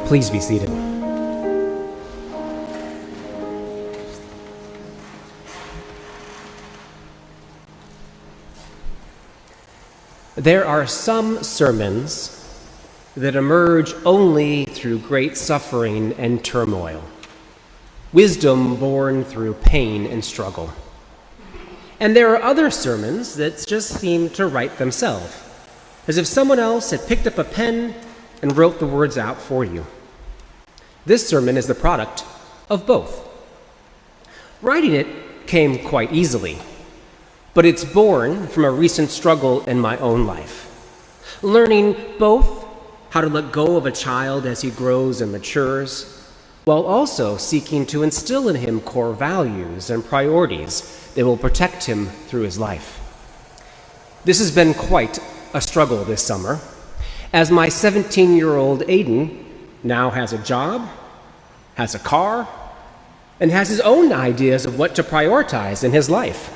Please be seated. There are some sermons that emerge only through great suffering and turmoil, wisdom born through pain and struggle. And there are other sermons that just seem to write themselves, as if someone else had picked up a pen and wrote the words out for you. This sermon is the product of both. Writing it came quite easily, but it's born from a recent struggle in my own life. Learning both how to let go of a child as he grows and matures, while also seeking to instill in him core values and priorities that will protect him through his life. This has been quite a struggle this summer, as my 17-year-old Aiden now has a job, has a car, and has his own ideas of what to prioritize in his life.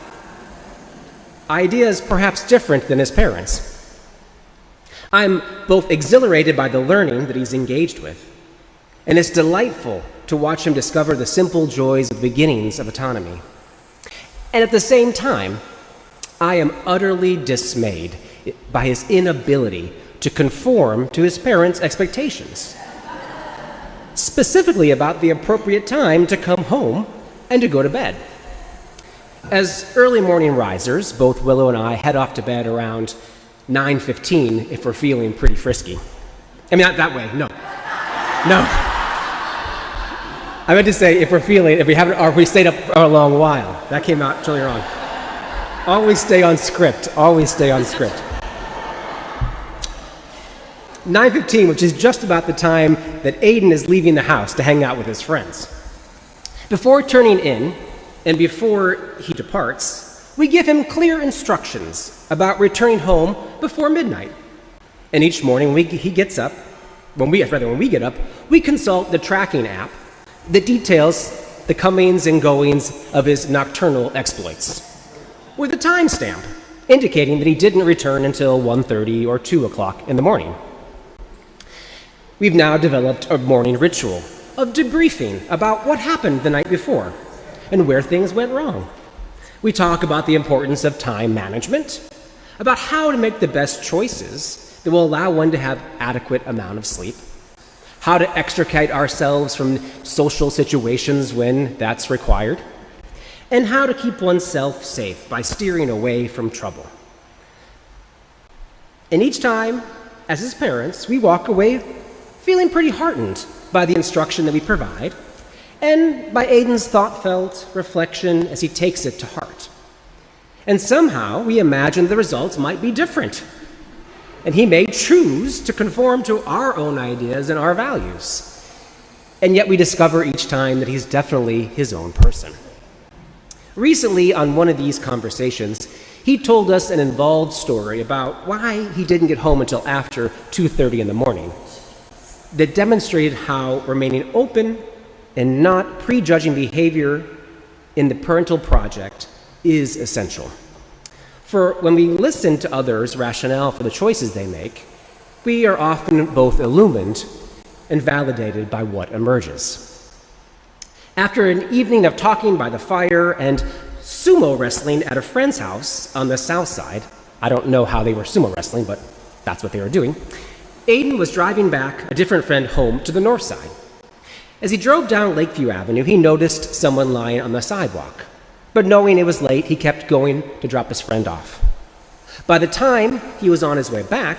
Ideas perhaps different than his parents. I'm both exhilarated by the learning that he's engaged with, and it's delightful to watch him discover the simple joys of the beginnings of autonomy. And at the same time, I am utterly dismayed by his inability to conform to his parents' expectations, specifically about the appropriate time to come home and to go to bed. As early morning risers, both Willow and I head off to bed around 9:15 if we're feeling pretty frisky. I mean, not that way, no. I meant to say if we stayed up for a long while. That came out totally wrong. Always stay on script. 9:15, which is just about the time that Aiden is leaving the house to hang out with his friends. Before turning in, and before he departs, we give him clear instructions about returning home before midnight. And each morning when we get up, we consult the tracking app that details the comings and goings of his nocturnal exploits, with a timestamp indicating that he didn't return until 1:30 or 2 o'clock in the morning. We've now developed a morning ritual of debriefing about what happened the night before and where things went wrong. We talk about the importance of time management, about how to make the best choices that will allow one to have adequate amount of sleep, how to extricate ourselves from social situations when that's required, and how to keep oneself safe by steering away from trouble. And each time, as his parents, we walk away feeling pretty heartened by the instruction that we provide, and by Aiden's thought-felt reflection as he takes it to heart. And somehow we imagine the results might be different, and he may choose to conform to our own ideas and our values. And yet we discover each time that he's definitely his own person. Recently, on one of these conversations, he told us an involved story about why he didn't get home until after 2:30 in the morning that demonstrated how remaining open and not prejudging behavior in the parental project is essential. For when we listen to others' rationale for the choices they make, we are often both illumined and validated by what emerges. After an evening of talking by the fire and sumo wrestling at a friend's house on the south side, I don't know how they were sumo wrestling, but that's what they were doing, Aiden was driving back a different friend home to the north side. As he drove down Lakeview Avenue, he noticed someone lying on the sidewalk. But knowing it was late, he kept going to drop his friend off. By the time he was on his way back,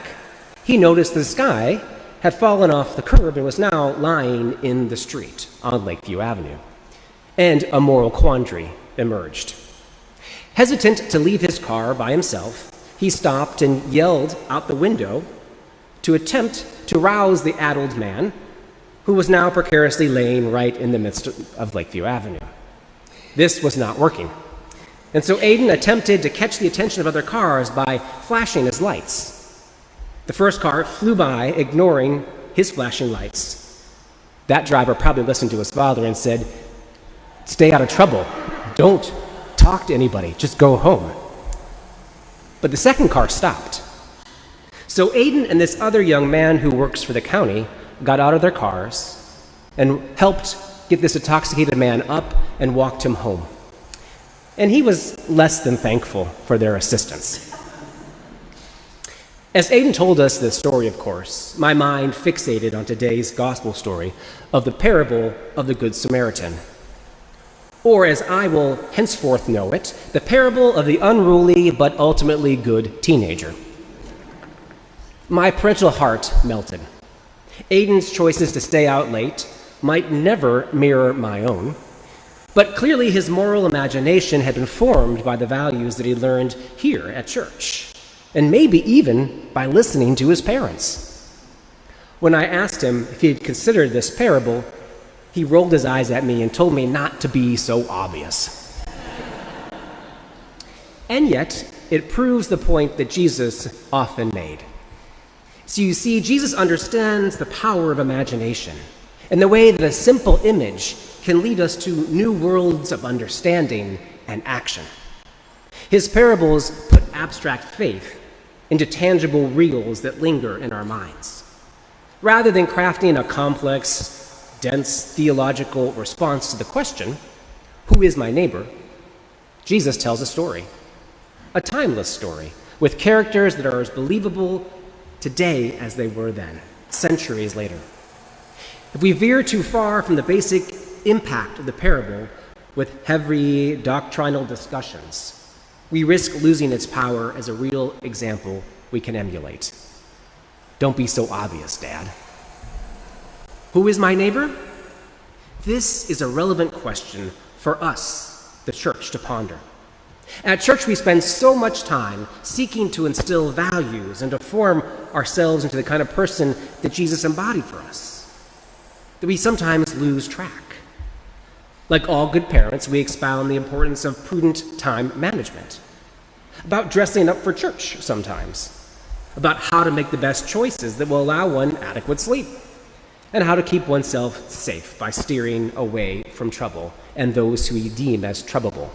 he noticed this guy had fallen off the curb and was now lying in the street on Lakeview Avenue. And a moral quandary emerged. Hesitant to leave his car by himself, he stopped and yelled out the window to attempt to rouse the addled man who was now precariously laying right in the midst of Lakeview Avenue. This was not working. And so Aiden attempted to catch the attention of other cars by flashing his lights. The first car flew by, ignoring his flashing lights. That driver probably listened to his father and said, "Stay out of trouble. Don't talk to anybody. Just go home." But the second car stopped. So Aiden and this other young man who works for the county got out of their cars and helped get this intoxicated man up and walked him home. And he was less than thankful for their assistance. As Aidan told us this story, of course, my mind fixated on today's gospel story of the parable of the Good Samaritan. Or, as I will henceforth know it, the parable of the unruly but ultimately good teenager. My parental heart melted. Aidan's choices to stay out late might never mirror my own, but clearly his moral imagination had been formed by the values that he learned here at church, and maybe even by listening to his parents. When I asked him if he had considered this parable, he rolled his eyes at me and told me not to be so obvious. And yet, it proves the point that Jesus often made. So you see, Jesus understands the power of imagination and the way that a simple image can lead us to new worlds of understanding and action. His parables put abstract faith into tangible reals that linger in our minds. Rather than crafting a complex, dense theological response to the question, who is my neighbor? Jesus tells a story, a timeless story, with characters that are as believable today as they were then, centuries later. If we veer too far from the basic impact of the parable with heavy doctrinal discussions, we risk losing its power as a real example we can emulate. Don't be so obvious, Dad. Who is my neighbor? This is a relevant question for us, the church, to ponder. At church, we spend so much time seeking to instill values and to form ourselves into the kind of person that Jesus embodied for us, that we sometimes lose track. Like all good parents, we expound the importance of prudent time management, about dressing up for church sometimes, about how to make the best choices that will allow one adequate sleep, and how to keep oneself safe by steering away from trouble and those who we deem as trouble.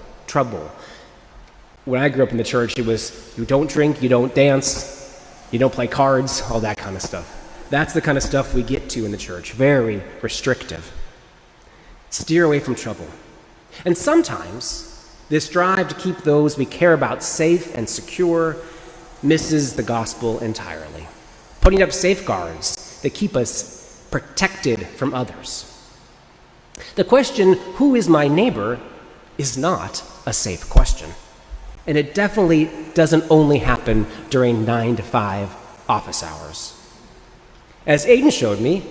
When I grew up in the church, it was you don't drink, you don't dance, you don't play cards, all that kind of stuff. That's the kind of stuff we get to in the church, very restrictive. Steer away from trouble. And sometimes this drive to keep those we care about safe and secure misses the gospel entirely, putting up safeguards that keep us protected from others. The question, who is my neighbor, is not a safe question. And it definitely doesn't only happen during 9 to 5 office hours. As Aidan showed me,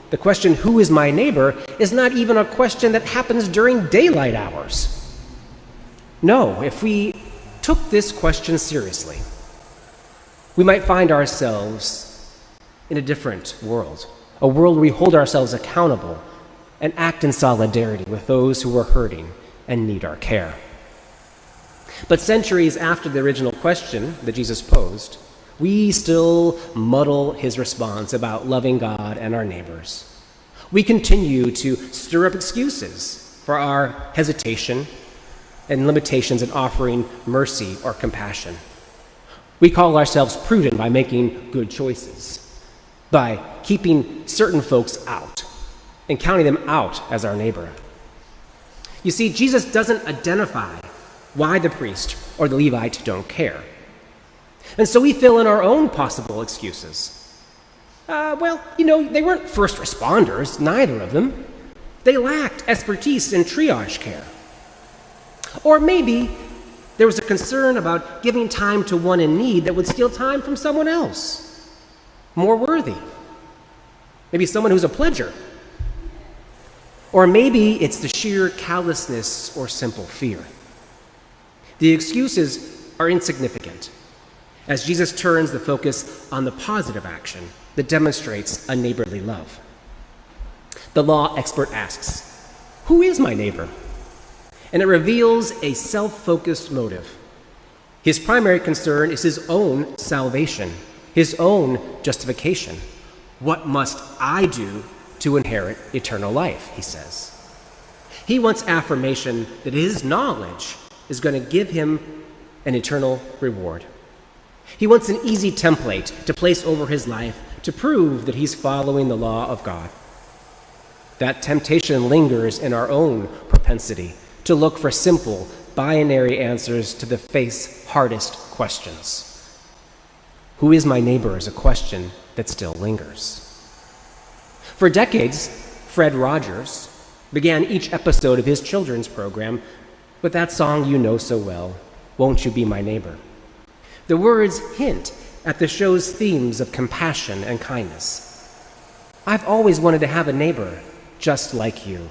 the question, who is my neighbor, is not even a question that happens during daylight hours. No, if we took this question seriously, we might find ourselves in a different world, a world where we hold ourselves accountable and act in solidarity with those who are hurting and need our care. But centuries after the original question that Jesus posed, we still muddle his response about loving God and our neighbors. We continue to stir up excuses for our hesitation and limitations in offering mercy or compassion. We call ourselves prudent by making good choices, by keeping certain folks out and counting them out as our neighbor. You see, Jesus doesn't identify why the priest or the Levite don't care. And so we fill in our own possible excuses. They weren't first responders, neither of them. They lacked expertise in triage care. Or maybe there was a concern about giving time to one in need that would steal time from someone else, more worthy. Maybe someone who's a pledger. Or maybe it's the sheer callousness or simple fear. The excuses are insignificant as Jesus turns the focus on the positive action that demonstrates a neighborly love. The law expert asks, who is my neighbor? And it reveals a self-focused motive. His primary concern is his own salvation, his own justification. What must I do to inherit eternal life, he says. He wants affirmation that his knowledge is going to give him an eternal reward. He wants an easy template to place over his life to prove that he's following the law of God. That temptation lingers in our own propensity to look for simple, binary answers to the faith's hardest questions. Who is my neighbor is a question that still lingers. For decades, Fred Rogers began each episode of his children's program with that song you know so well, Won't You Be My Neighbor? The words hint at the show's themes of compassion and kindness. I've always wanted to have a neighbor just like you.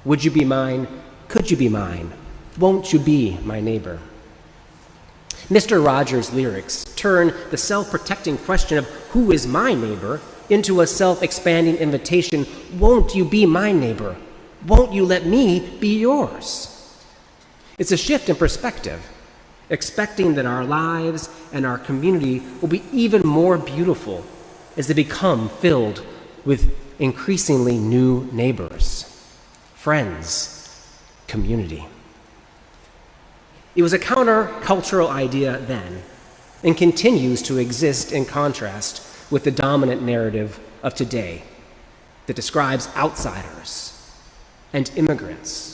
Would you be mine? Could you be mine? Won't you be my neighbor? Mr. Rogers' lyrics turn the self-protecting question of who is my neighbor into a self-expanding invitation, won't you be my neighbor? Won't you let me be yours? It's a shift in perspective, expecting that our lives and our community will be even more beautiful as they become filled with increasingly new neighbors, friends, community. It was a countercultural idea then and continues to exist in contrast with the dominant narrative of today that describes outsiders and immigrants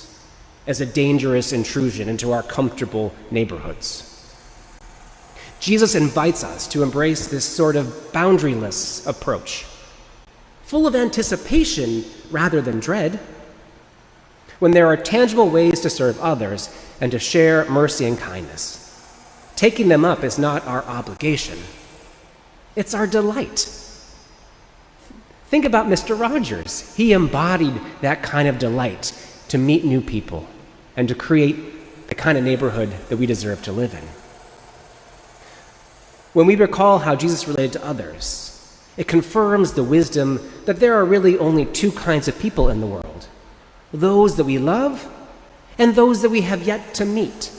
as a dangerous intrusion into our comfortable neighborhoods. Jesus invites us to embrace this sort of boundaryless approach, full of anticipation rather than dread, when there are tangible ways to serve others and to share mercy and kindness. Taking them up is not our obligation, it's our delight. Think about Mr. Rogers. He embodied that kind of delight to meet new people and to create the kind of neighborhood that we deserve to live in. When we recall how Jesus related to others, it confirms the wisdom that there are really only two kinds of people in the world: those that we love and those that we have yet to meet.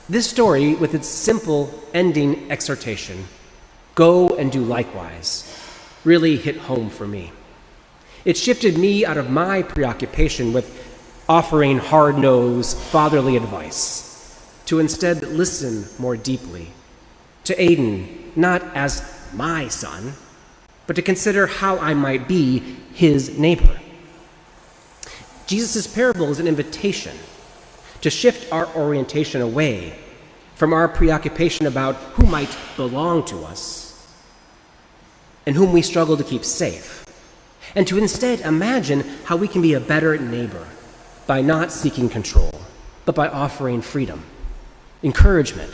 This story, with its simple ending exhortation, "Go and do likewise," really hit home for me. It shifted me out of my preoccupation with offering hard-nosed, fatherly advice to instead listen more deeply to Aiden, not as my son, but to consider how I might be his neighbor. Jesus' parable is an invitation to shift our orientation away from our preoccupation about who might belong to us and whom we struggle to keep safe, and to instead imagine how we can be a better neighbor by not seeking control, but by offering freedom, encouragement,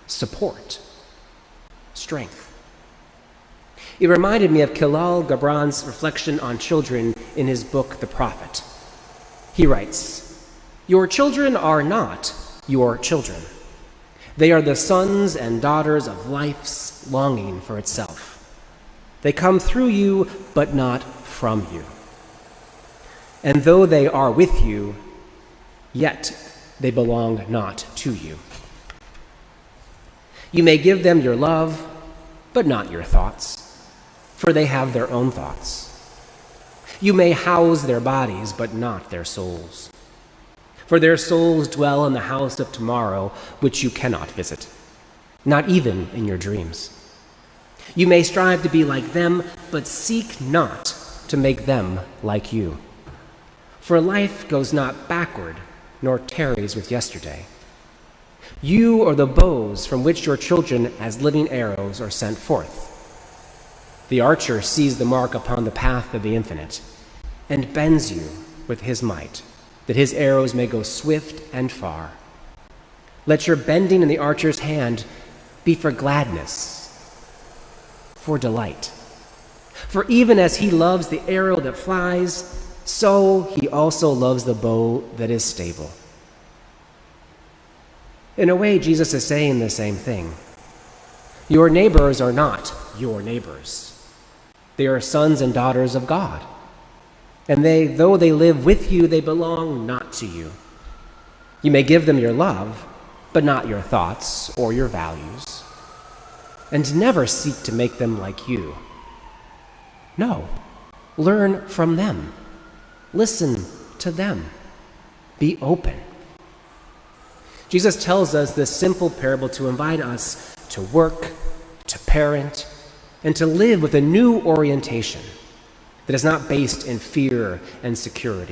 support, strength. It reminded me of Khalil Gibran's reflection on children in his book, The Prophet. He writes, "Your children are not your children. They are the sons and daughters of life's longing for itself. They come through you, but not from you. And though they are with you, yet they belong not to you. You may give them your love, but not your thoughts, for they have their own thoughts. You may house their bodies, but not their souls, for their souls dwell in the house of tomorrow, which you cannot visit, not even in your dreams. You may strive to be like them, but seek not to make them like you. For life goes not backward, nor tarries with yesterday. You are the bows from which your children as living arrows are sent forth. The archer sees the mark upon the path of the infinite, and bends you with his might, that his arrows may go swift and far. Let your bending in the archer's hand be for gladness, for delight. For even as he loves the arrow that flies, so he also loves the bow that is stable." In a way, Jesus is saying the same thing. Your neighbors are not your neighbors. They are sons and daughters of God. And though they live with you, they belong not to you. You may give them your love, but not your thoughts or your values. And never seek to make them like you. No, learn from them. Listen to them. Be open. Jesus tells us this simple parable to invite us to work, to parent, and to live with a new orientation that is not based in fear and security,